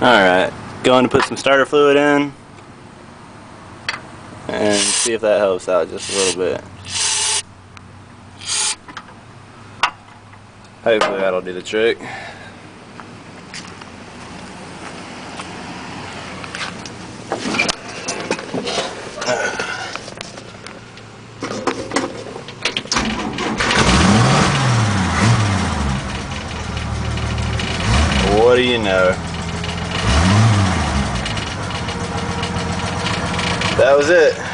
Alright, going to put some starter fluid in and see if that helps out just a little bit. Hopefully that'll do the trick. What do you know? That was it.